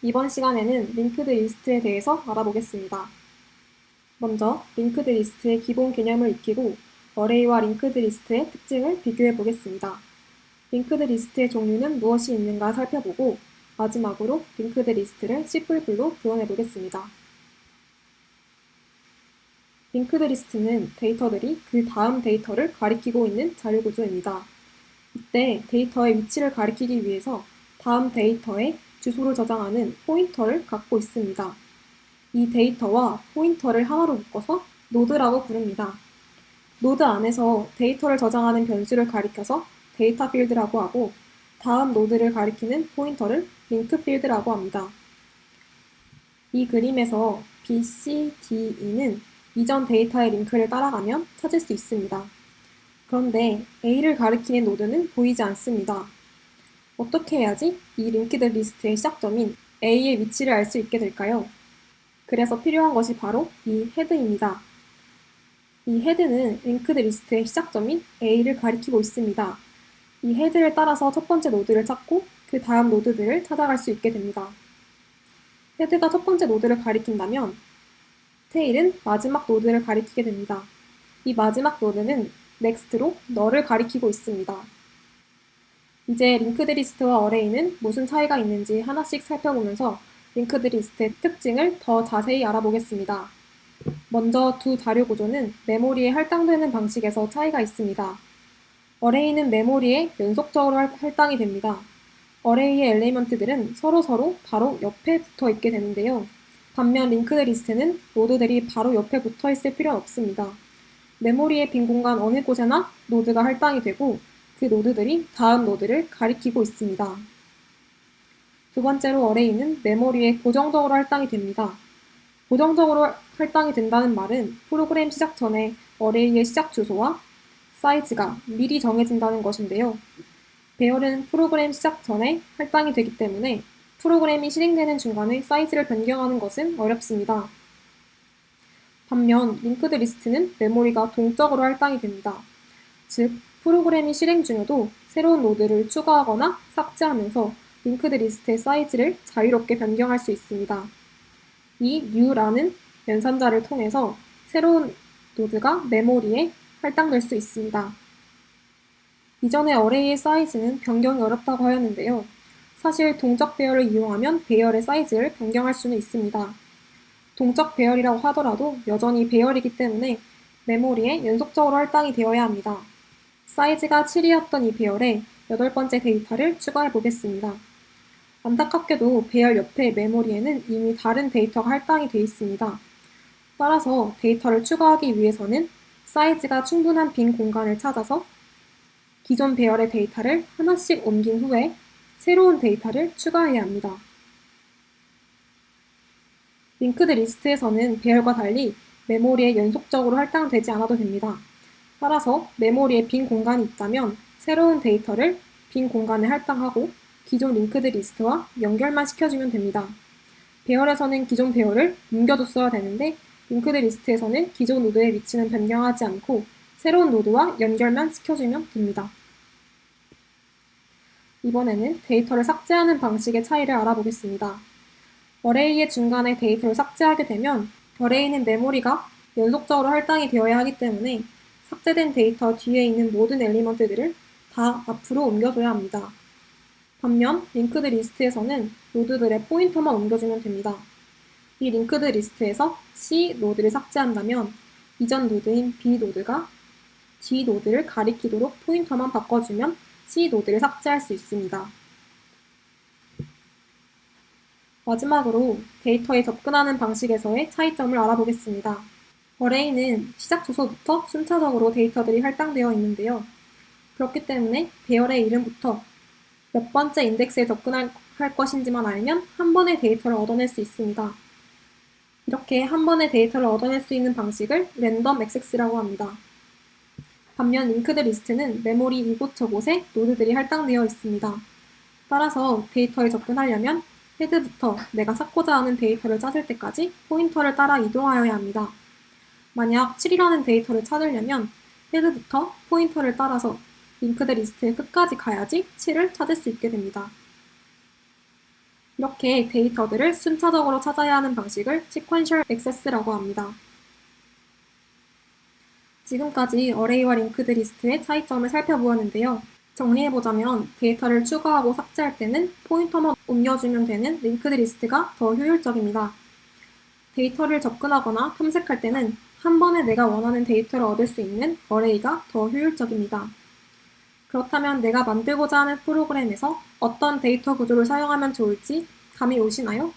이번 시간에는 링크드 리스트에 대해서 알아보겠습니다. 먼저 링크드 리스트의 기본 개념을 익히고 어레이와 링크드 리스트의 특징을 비교해 보겠습니다. 링크드 리스트의 종류는 무엇이 있는가 살펴보고 마지막으로 링크드 리스트를 C++로 구현해 보겠습니다. 링크드 리스트는 데이터들이 그 다음 데이터를 가리키고 있는 자료 구조입니다. 이때 데이터의 위치를 가리키기 위해서 다음 데이터에 주소를 저장하는 포인터를 갖고 있습니다. 이 데이터와 포인터를 하나로 묶어서 노드라고 부릅니다. 노드 안에서 데이터를 저장하는 변수를 가리켜서 데이터 필드라고 하고 다음 노드를 가리키는 포인터를 링크 필드라고 합니다. 이 그림에서 B, C, D, E는 이전 데이터의 링크를 따라가면 찾을 수 있습니다. 그런데 A를 가리키는 노드는 보이지 않습니다. 어떻게 해야지 이 링크드 리스트의 시작점인 A의 위치를 알 수 있게 될까요? 그래서 필요한 것이 바로 이 헤드입니다. 이 헤드는 링크드 리스트의 시작점인 A를 가리키고 있습니다. 이 헤드를 따라서 첫 번째 노드를 찾고 그 다음 노드들을 찾아갈 수 있게 됩니다. 헤드가 첫 번째 노드를 가리킨다면 테일은 마지막 노드를 가리키게 됩니다. 이 마지막 노드는 next로 너를 가리키고 있습니다. 이제 링크드 리스트와 어레이는 무슨 차이가 있는지 하나씩 살펴보면서 링크드 리스트의 특징을 더 자세히 알아보겠습니다. 먼저 두 자료 구조는 메모리에 할당되는 방식에서 차이가 있습니다. 어레이는 메모리에 연속적으로 할당이 됩니다. 어레이의 엘리먼트들은 서로 바로 옆에 붙어 있게 되는데요. 반면 링크드 리스트는 노드들이 바로 옆에 붙어 있을 필요는 없습니다. 메모리의 빈 공간 어느 곳에나 노드가 할당이 되고 그 노드들이 다음 노드를 가리키고 있습니다. 두 번째로 어레이는 메모리에 고정적으로 할당이 됩니다. 고정적으로 할당이 된다는 말은 프로그램 시작 전에 어레이의 시작 주소와 사이즈가 미리 정해진다는 것인데요. 배열은 프로그램 시작 전에 할당이 되기 때문에 프로그램이 실행되는 중간에 사이즈를 변경하는 것은 어렵습니다. 반면 링크드 리스트는 메모리가 동적으로 할당이 됩니다. 즉, 프로그램이 실행 중에도 새로운 노드를 추가하거나 삭제하면서 링크드 리스트의 사이즈를 자유롭게 변경할 수 있습니다. 이 new라는 연산자를 통해서 새로운 노드가 메모리에 할당될 수 있습니다. 이전에 어레이의 사이즈는 변경이 어렵다고 하였는데요. 사실 동적 배열을 이용하면 배열의 사이즈를 변경할 수는 있습니다. 동적 배열이라고 하더라도 여전히 배열이기 때문에 메모리에 연속적으로 할당이 되어야 합니다. 사이즈가 7이었던 이 배열에 8번째 데이터를 추가해 보겠습니다. 안타깝게도 배열 옆의 메모리에는 이미 다른 데이터가 할당이 되어 있습니다. 따라서 데이터를 추가하기 위해서는 사이즈가 충분한 빈 공간을 찾아서 기존 배열의 데이터를 하나씩 옮긴 후에 새로운 데이터를 추가해야 합니다. 링크드 리스트에서는 배열과 달리 메모리에 연속적으로 할당되지 않아도 됩니다. 따라서 메모리에 빈 공간이 있다면 새로운 데이터를 빈 공간에 할당하고 기존 링크드 리스트와 연결만 시켜주면 됩니다. 배열에서는 기존 배열을 옮겨줬어야 되는데 링크드 리스트에서는 기존 노드의 위치는 변경하지 않고 새로운 노드와 연결만 시켜주면 됩니다. 이번에는 데이터를 삭제하는 방식의 차이를 알아보겠습니다. 어레이의 중간에 데이터를 삭제하게 되면 어레이는 메모리가 연속적으로 할당이 되어야 하기 때문에 삭제된 데이터 뒤에 있는 모든 엘리먼트들을 다 앞으로 옮겨줘야 합니다. 반면 링크드 리스트에서는 노드들의 포인터만 옮겨주면 됩니다. 이 링크드 리스트에서 C 노드를 삭제한다면 이전 노드인 B 노드가 D 노드를 가리키도록 포인터만 바꿔주면 C 노드를 삭제할 수 있습니다. 마지막으로 데이터에 접근하는 방식에서의 차이점을 알아보겠습니다. 어레이는 시작 주소부터 순차적으로 데이터들이 할당되어 있는데요. 그렇기 때문에 배열의 이름부터 몇 번째 인덱스에 접근할 것인지만 알면 한 번에 데이터를 얻어낼 수 있습니다. 이렇게 한 번에 데이터를 얻어낼 수 있는 방식을 랜덤 액세스라고 합니다. 반면 링크드 리스트는 메모리 이곳저곳에 노드들이 할당되어 있습니다. 따라서 데이터에 접근하려면 헤드부터 내가 찾고자 하는 데이터를 찾을 때까지 포인터를 따라 이동하여야 합니다. 만약 7이라는 데이터를 찾으려면 헤드부터 포인터를 따라서 링크드 리스트의 끝까지 가야지 7을 찾을 수 있게 됩니다. 이렇게 데이터들을 순차적으로 찾아야 하는 방식을 시퀀셜 액세스라고 합니다. 지금까지 어레이와 링크드 리스트의 차이점을 살펴보았는데요. 정리해보자면 데이터를 추가하고 삭제할 때는 포인터만 옮겨주면 되는 링크드 리스트가 더 효율적입니다. 데이터를 접근하거나 탐색할 때는 한 번에 내가 원하는 데이터를 얻을 수 있는 어레이가 더 효율적입니다. 그렇다면 내가 만들고자 하는 프로그램에서 어떤 데이터 구조를 사용하면 좋을지 감이 오시나요?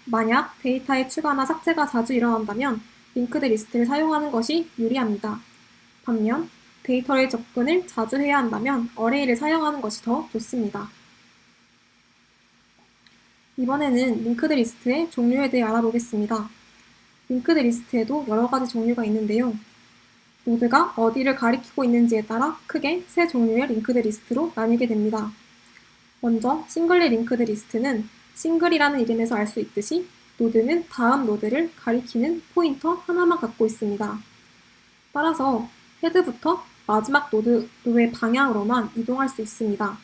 만약 데이터의 추가나 삭제가 자주 일어난다면 링크드 리스트를 사용하는 것이 유리합니다. 반면 데이터의 접근을 자주 해야 한다면 어레이를 사용하는 것이 더 좋습니다. 이번에는 링크드 리스트의 종류에 대해 알아보겠습니다. 링크드 리스트에도 여러 가지 종류가 있는데요. 노드가 어디를 가리키고 있는지에 따라 크게 세 종류의 링크드 리스트로 나뉘게 됩니다. 먼저 싱글리 링크드 리스트는 싱글이라는 이름에서 알 수 있듯이 노드는 다음 노드를 가리키는 포인터 하나만 갖고 있습니다. 따라서 헤드부터 마지막 노드의 방향으로만 이동할 수 있습니다.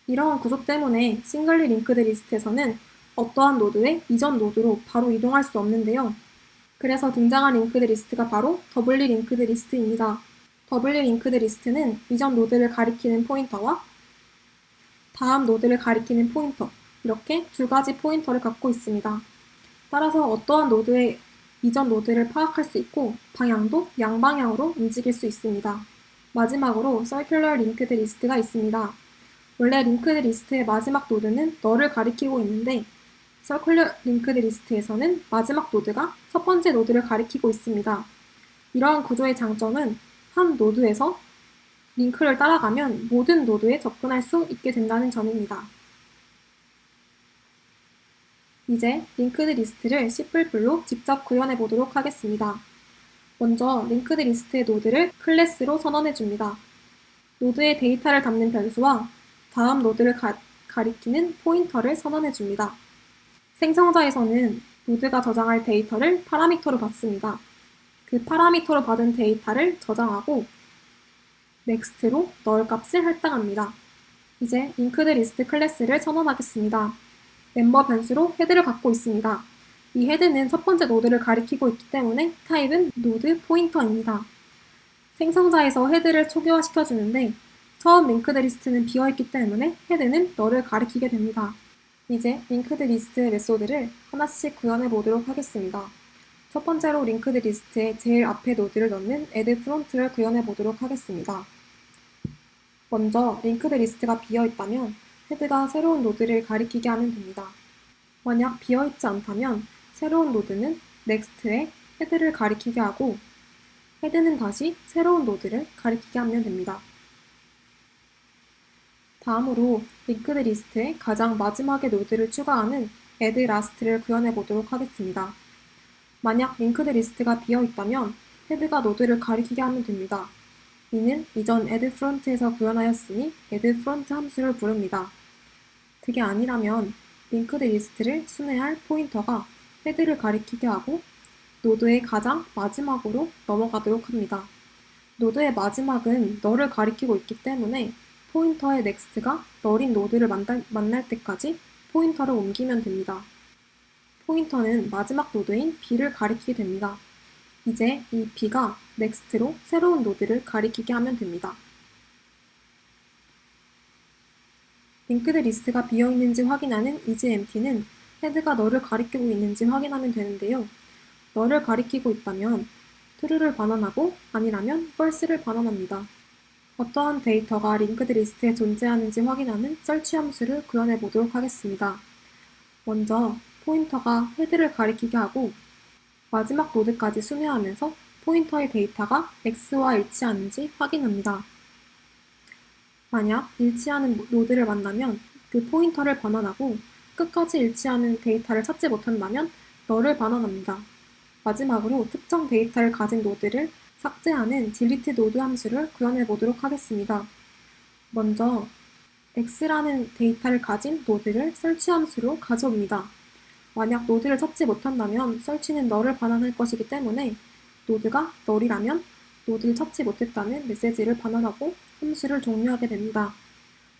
이러한 구조 때문에 싱글리 링크드 리스트에서는 어떠한 노드의 이전 노드로 바로 이동할 수 없는데요. 그래서 등장한 링크드 리스트가 바로 더블리 링크드 리스트입니다. 더블리 링크드 리스트는 이전 노드를 가리키는 포인터와 다음 노드를 가리키는 포인터, 이렇게 두 가지 포인터를 갖고 있습니다. 따라서 어떠한 노드의 이전 노드를 파악할 수 있고 방향도 양방향으로 움직일 수 있습니다. 마지막으로 Circular Linked List가 있습니다. 원래 링크드 리스트의 마지막 노드는 너를 가리키고 있는데 Circular Linked List에서는 마지막 노드가 첫 번째 노드를 가리키고 있습니다. 이러한 구조의 장점은 한 노드에서 링크를 따라가면 모든 노드에 접근할 수 있게 된다는 점입니다. 이제 링크드 리스트를 C++로 직접 구현해 보도록 하겠습니다. 먼저 링크드 리스트의 노드를 클래스로 선언해 줍니다. 노드의 데이터를 담는 변수와 다음 노드를 가리키는 포인터를 선언해 줍니다. 생성자에서는 노드가 저장할 데이터를 파라미터로 받습니다. 그 파라미터로 받은 데이터를 저장하고 next로 넣을 값을 할당합니다. 이제 링크드 리스트 클래스를 선언하겠습니다. 멤버 변수로 헤드를 갖고 있습니다. 이 헤드는 첫 번째 노드를 가리키고 있기 때문에 타입은 노드 포인터입니다. 생성자에서 헤드를 초기화시켜주는데 처음 링크드 리스트는 비어있기 때문에 헤드는 너를 가리키게 됩니다. 이제 링크드 리스트 메소드를 하나씩 구현해 보도록 하겠습니다. 첫 번째로 링크드 리스트의 제일 앞에 노드를 넣는 add front를 구현해 보도록 하겠습니다. 먼저 링크드 리스트가 비어있다면 헤드가 새로운 노드를 가리키게 하면 됩니다. 만약 비어있지 않다면 새로운 노드는 next에 헤드를 가리키게 하고 헤드는 다시 새로운 노드를 가리키게 하면 됩니다. 다음으로 링크드 리스트에 가장 마지막에 노드를 추가하는 add last를 구현해 보도록 하겠습니다. 만약 링크드 리스트가 비어있다면 헤드가 노드를 가리키게 하면 됩니다. 이는 이전 add front에서 구현하였으니 add front 함수를 부릅니다. 그게 아니라면 링크드 리스트를 순회할 포인터가 헤드를 가리키게 하고 노드의 가장 마지막으로 넘어가도록 합니다. 노드의 마지막은 너를 가리키고 있기 때문에 포인터의 next가 너린 노드를 만날 때까지 포인터를 옮기면 됩니다. 포인터는 마지막 노드인 b를 가리키게 됩니다. 이제 이 b가 next로 새로운 노드를 가리키게 하면 됩니다. 링크드 리스트가 비어있는지 확인하는 isEmpty는 헤드가 너를 가리키고 있는지 확인하면 되는데요. 너를 가리키고 있다면 true를 반환하고 아니라면 false를 반환합니다. 어떠한 데이터가 링크드 리스트에 존재하는지 확인하는 search 함수를 구현해 보도록 하겠습니다. 먼저 포인터가 헤드를 가리키게 하고 마지막 노드까지 순회하면서 포인터의 데이터가 x와 일치하는지 확인합니다. 만약 일치하는 노드를 만나면 그 포인터를 반환하고 끝까지 일치하는 데이터를 찾지 못한다면 너를 반환합니다. 마지막으로 특정 데이터를 가진 노드를 삭제하는 delete node 함수를 구현해 보도록 하겠습니다. 먼저 x라는 데이터를 가진 노드를 search 함수로 가져옵니다. 만약 노드를 찾지 못한다면 search는 너를 반환할 것이기 때문에 노드가 null이라면 노드를 찾지 못했다는 메시지를 반환하고 함수를 종료하게 됩니다.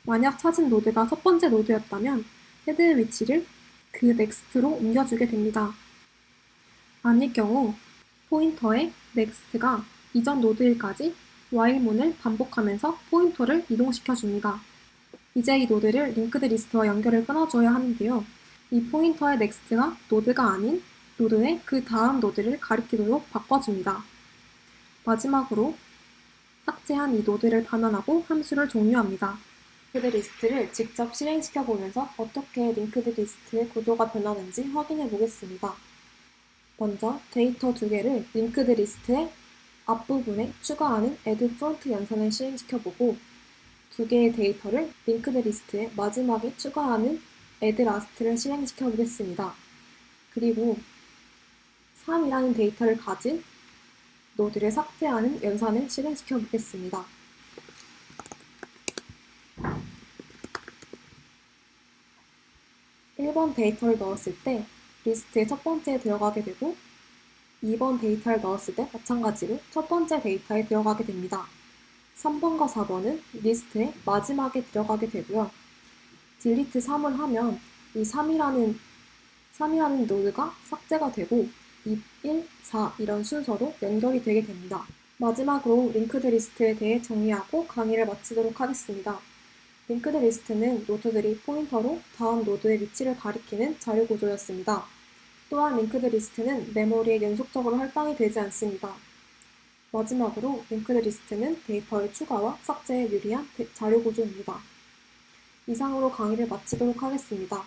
만약 찾은 노드가 첫 번째 노드였다면 헤드의 위치를 그 넥스트로 옮겨주게 됩니다. 아닐 경우 포인터의 넥스트가 이전 노드일까지 while문을 반복하면서 포인터를 이동시켜줍니다. 이제 이 노드를 링크드 리스트와 연결을 끊어줘야 하는데요. 이 포인터의 넥스트가 노드가 아닌 노드의 그 다음 노드를 가리키도록 바꿔줍니다. 마지막으로 삭제한 이 노드를 반환하고 함수를 종료합니다. 링크드 리스트를 직접 실행시켜 보면서 어떻게 링크드 리스트의 구조가 변하는지 확인해 보겠습니다. 먼저 데이터 두 개를 링크드 리스트의 앞부분에 추가하는 add front 연산을 실행시켜보고 두 개의 데이터를 링크드 리스트의 마지막에 추가하는 add last를 실행시켜보겠습니다. 그리고 3이라는 데이터를 가진 노드를 삭제하는 연산을 실행시켜보겠습니다. 1번 데이터를 넣었을 때 리스트의 첫 번째에 들어가게 되고 2번 데이터를 넣었을 때 마찬가지로 첫 번째 데이터에 들어가게 됩니다. 3번과 4번은 리스트의 마지막에 들어가게 되고요. 딜리트 3을 하면 이 3이라는 노드가 삭제가 되고 2, 1, 4 이런 순서로 연결이 되게 됩니다. 마지막으로 링크드 리스트에 대해 정리하고 강의를 마치도록 하겠습니다. 링크드 리스트는 노드들이 포인터로 다음 노드의 위치를 가리키는 자료 구조였습니다. 또한 링크드 리스트는 메모리에 연속적으로 할당이 되지 않습니다. 마지막으로 링크드 리스트는 데이터의 추가와 삭제에 유리한 자료 구조입니다. 이상으로 강의를 마치도록 하겠습니다.